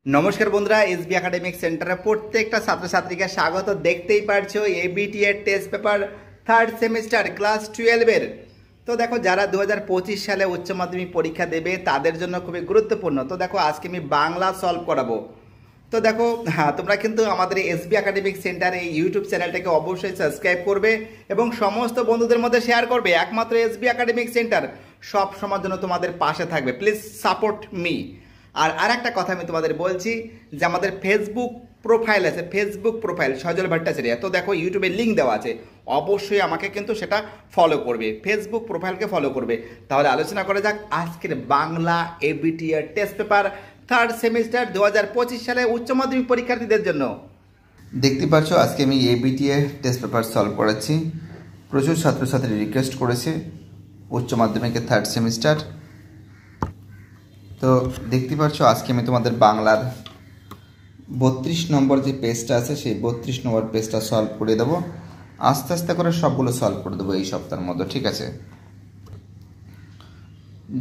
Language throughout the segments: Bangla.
নমস্কার বন্ধুরা, এসবি একাডেমিক সেন্টারে প্রত্যেকটা ছাত্রছাত্রীকে স্বাগত। দেখতেই পারছো এবিটি এর test paper third semester class 12-এর। তো দেখো, যারা 2025 সালে উচ্চ মাধ্যমিক পরীক্ষা দেবে তাদের জন্য খুবই গুরুত্বপূর্ণ। তো দেখো, আজকে আমি বাংলা সলভ করাবো। তো দেখো, হ্যাঁ, তোমরা কিন্তু আমাদের এসবি একাডেমিক সেন্টার এই ইউটিউব চ্যানেলটাকে অবশ্যই সাবস্ক্রাইব করবে এবং সমস্ত বন্ধুদের মধ্যে শেয়ার করবে। একমাত্র এসবি একাডেমিক সেন্টার সব সময়ের জন্য তোমাদের পাশে থাকবে। Please support me. আর একটা কথা আমি তোমাদের বলছি যে আমাদের ফেসবুক প্রোফাইল আছে, ফেসবুক প্রোফাইল সজল ভট্টাচার্য। তো দেখো, ইউটিউবে লিঙ্ক দেওয়া আছে, অবশ্যই আমাকে কিন্তু সেটা ফলো করবে, ফেসবুক প্রোফাইলকে ফলো করবে। তাহলে আলোচনা করা যাক আজকের বাংলা এবিটি এর টেস্ট পেপার থার্ড সেমিস্টার 2025 সালে উচ্চ মাধ্যমিক পরীক্ষার্থীদের জন্য। দেখতে পাচ্ছ, আজকে আমি এবিটি এর টেস্ট পেপার সলভ করাচ্ছি। প্রচুর ছাত্রছাত্রী রিকোয়েস্ট করেছে উচ্চ মাধ্যমিকের থার্ড সেমিস্টার। তো দেখতে পাচ্ছ, আজকে আমি তোমাদের বাংলার 32 নম্বর যে পেজটা আছে সেই 32 নম্বর পেজটা সলভ করে দেবো। আস্তে আস্তে করে সবগুলো সলভ করে দেবো এই সপ্তাহের মধ্যে, ঠিক আছে?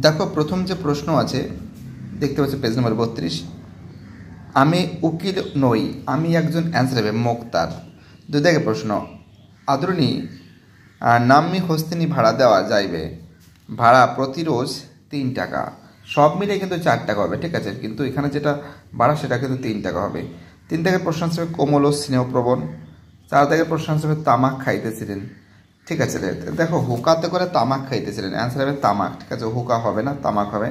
দেখো, প্রথম যে প্রশ্ন আছে দেখতে পাচ্ছ পেজ নম্বর 32। আমি উকিল নই, আমি একজন অ্যান্সার হবে মোক্তার। দুই প্রশ্ন, আদরণী নাম্নী হস্তিনী ভাড়া দেওয়া যাইবে, ভাড়া প্রতি রোজ 3 টাকা। সব মিলে কিন্তু 4 টাকা হবে, ঠিক আছে? কিন্তু এখানে যেটা ভাড়া সেটা কিন্তু 3 টাকা হবে। 3 টাকার প্রশ্ন হিসেবে কোমল ও স্নেহপ্রবণ। 4 টাকার প্রশ্ন হিসেবে তামাক খাইতেছিলেন, ঠিক আছে? দেখো, হুকাতে করে তামাক খাইতেছিলেন, অ্যান্সার হবে তামাক, ঠিক আছে? হুকা হবে না, তামাক হবে।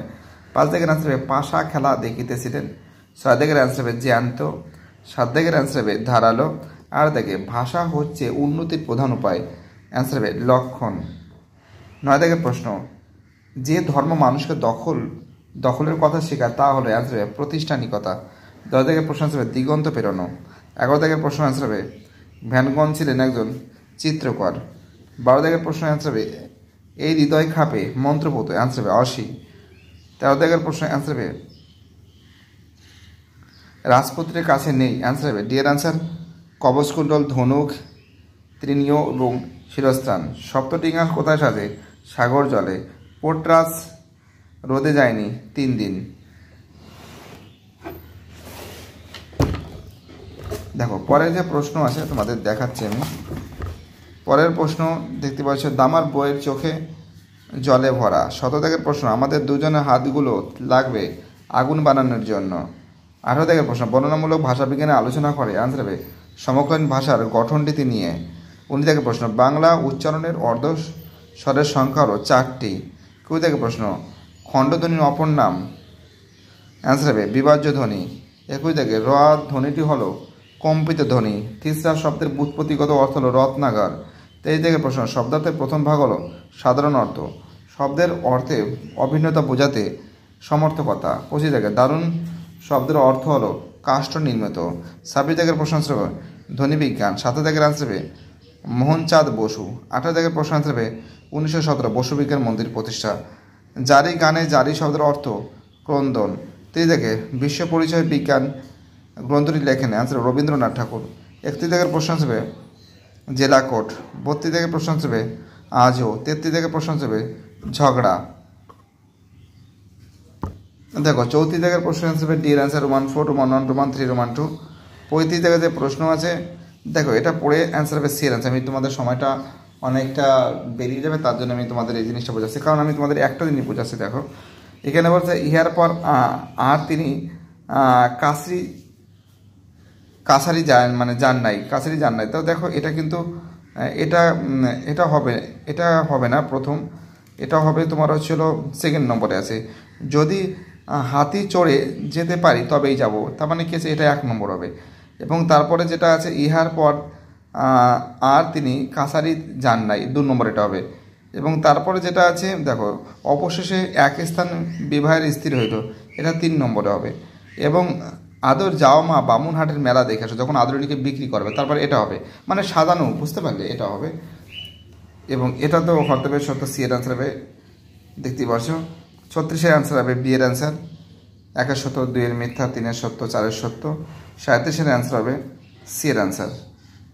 5 টাকার অ্যান্সার হবে পাশা খেলা দেখিতেছিলেন। 6 টাকার অ্যান্সার হবে জ্যান্ত। 7 টাকার অ্যান্সার হবে ধারালো। আর দেখে ভাষা হচ্ছে উন্নতির প্রধান উপায়, অ্যান্সার হবে লক্ষণ। 9 টাকার প্রশ্ন, যে ধর্ম মানুষকে দখলের কথা শেখায় তা হলো, অ্যান্সার হবে প্রতিষ্ঠানিকতা। 10 টাকার প্রশ্ন অ্যান্সার হবে দিগন্ত পেরোনো। 11 টাকার প্রশ্ন অ্যান্সার হবে ভ্যানগন ছিলেন একজন চিত্রকর। 12 টাকার প্রশ্ন অ্যান্সার হবে এই হৃদয় খাপে মন্ত্রপুত, অ্যান্সার হবে অসি। 13 টাকার প্রশ্ন অ্যান্সার হবে রাজপুত্রের কাছে নেই, অ্যান্সার হবে ডিয়ার অ্যান্সার কবচকুণ্ডল, ধনুক, তৃণীয় এবং শিরস্ত্রাণ। সপ্তডিঙা কোথায় সাজে? সাগর জলে। পোটরাস রোদে যায়নি 3 দিন। দেখো, পরের যে প্রশ্ন আছে তোমাদের দেখাচ্ছি আমি। পরের প্রশ্ন দেখতে পাচ্ছ, দামার বইয়ের চোখে জলে ভরা। 17 টাকার প্রশ্ন, আমাদের দুজনের হাতগুলো লাগবে আগুন বানানোর জন্য। 18 টাকার প্রশ্ন, বর্ণনামূলক ভাষাবিজ্ঞানে আলোচনা করে, অ্যান্সার হবে সমকালীন ভাষার গঠনরীতি নিয়ে। 19 টাকার প্রশ্ন, বাংলা উচ্চারণের অর্ধ স্বরের সংখ্যা হলো 4টি। 20 টাকার প্রশ্ন, খণ্ডধ্বনির অপর নাম, অ্যান্সার হবে বিভাজ্য ধ্বনি। 21 থেকে র ধ্বনিটি হলো কম্পিত ধ্বনি। তিসরা শব্দের ব্যুৎপত্তিগত অর্থ হলো রত্নাগার। 23 থেকে প্রশ্ন, শব্দার্থের প্রথম ভাগ হলো সাধারণ অর্থ, শব্দের অর্থে অভিন্নতা বোঝাতে সমর্থকতা। 25 থেকে দারুণ শব্দের অর্থ হলো কাষ্ঠ নির্মিত। 26 থেকে প্রশ্ন হবে ধ্বনি বিজ্ঞান। 27 থেকে আনসার হবে মোহনচাঁদ বসু। 28 থেকে প্রশ্ন আনসার হবে 1917 বসু বিজ্ঞান মন্দির প্রতিষ্ঠা। জারি গানে জারি শব্দের অর্থ ক্রন্দন। 30 থেকে বিশ্ব পরিচয় বিজ্ঞান গ্রন্থটি লেখেন, অ্যান্সার রবীন্দ্রনাথ ঠাকুর। 31 থেকে প্রশ্ন হবে জেলাকোট। 32 থেকে প্রশ্ন হবে আজও। 33 থেকে প্রশ্ন হবে ঝগড়া। দেখো, 34 থেকে প্রশ্ন হবে ডির answer Roman 4, Roman 1, Roman 3, Roman 2। 35 থেকে যে প্রশ্ন আছে দেখো, এটা পড়ে অ্যান্সার হবে সির অ্যান্সার। আমি তোমাদের সময়টা অনেকটা বেরিয়ে যাবে, তার জন্য আমি তোমাদের এই জিনিসটা বোঝাচ্ছি, কারণ আমি তোমাদের একটা জিনিস বোঝাচ্ছি। দেখো, এখানে বলছে ইহার পর আর তিনি কাছারি যান, মানে যান নাই, কাছারি যান নাই। তো দেখো, এটা কিন্তু এটা হবে না প্রথম, এটা হবে তোমার হচ্ছিল সেকেন্ড নম্বরে আছে। যদি হাতি চড়ে যেতে পারি তবেই যাব, তার মানে কি আছে, এটা 1 নম্বর হবে। এবং তারপরে যেটা আছে ইহার পর আর তিনি কাছারি যান নাই, 2 নম্বর এটা হবে। এবং তারপরে যেটা আছে দেখো, অবশেষে এক স্থান বিবাহের স্থির হইল, এটা 3 নম্বরে হবে। এবং আদর যাও মা বামুনহাটের মেলা দেখে আসো, যখন আদরণীকে বিক্রি করবে, তারপরে এটা হবে, মানে সাজানো, বুঝতে পারলে, এটা হবে। এবং এটা তো হতে হবে সত্য, সি এর অ্যান্সার হবে, দেখতে পাচ্ছ। 36-এর অ্যান্সার হবে বি এর অ্যান্সার, 1-এর সত্য, 2-এর মিথ্যা, 3-এর সত্য, 4-এর সত্য। 37-এর অ্যান্সার হবে সি এর অ্যান্সার,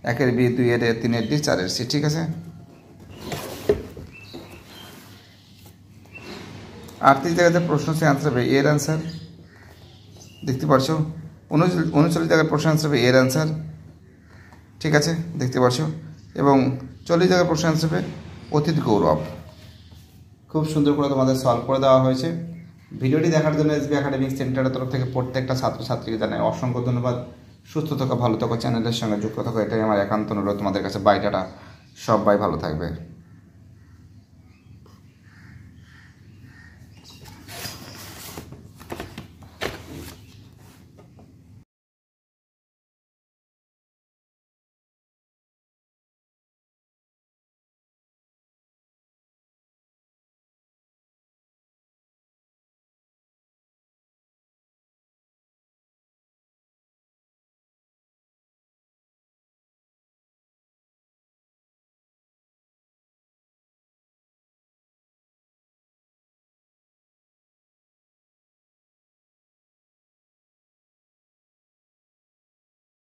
1-এর বি, 2-এর এ, 3-এর ডি, 4-এর সি, ঠিক আছে? 38 জায়গাতে প্রশ্ন সে অ্যান্সার হবে এর অ্যান্সার, দেখতে পাচ্ছ। 39 দাগের প্রশ্ন আনসার হবে এর অ্যান্সার, ঠিক আছে, দেখতে পাচ্ছ। এবং 40 দাগের প্রশ্ন আনসার হবে অতীত গৌরব। খুব সুন্দর করে তোমাদের সলভ করে দেওয়া হয়েছে। ভিডিওটি দেখার জন্য এসবি একাডেমিক সেন্টারের তরফ থেকে প্রত্যেকটা ছাত্রছাত্রীকে জানাই অসংখ্য ধন্যবাদ। সুস্থ থাকো, ভালো থাকো, চ্যানেলের সঙ্গে যুক্ত থাকো, এটাই আমার একান্ত অনুরোধ তোমাদের কাছে। বাইটাটা সবাই ভালো থাকবে।